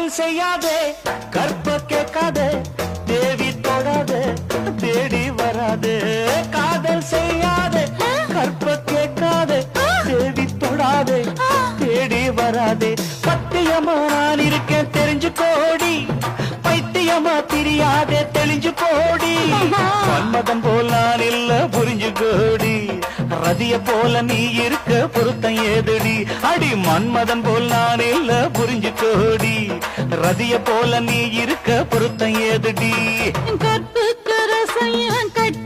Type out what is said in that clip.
காதல் செய்யாதே கற்ப கேட்காதே தேவி தொடாதே தேடி வராதே காதல் செய்யாதே கற்ப கேட்காதே தேவி தொடாதே தேடி வராதே பத்தியமா நான் இருக்கேன் தெரிஞ்சு கோடி பைத்தியமா தெரியாதே தெளிஞ்சு கோடி மன்மதன் போல் நான் இல்ல புரிஞ்சு கோடி ரதிய போல நீ இருக்க பொருத்தம் ஏதுடி அடி மன்மதன் போல் நான் இல்ல புரிஞ்சு கோடி ரதிய போல நீ இருக்க பொருத்தம் ஏதுடி கற்புக்கு ரசையம் கட்டி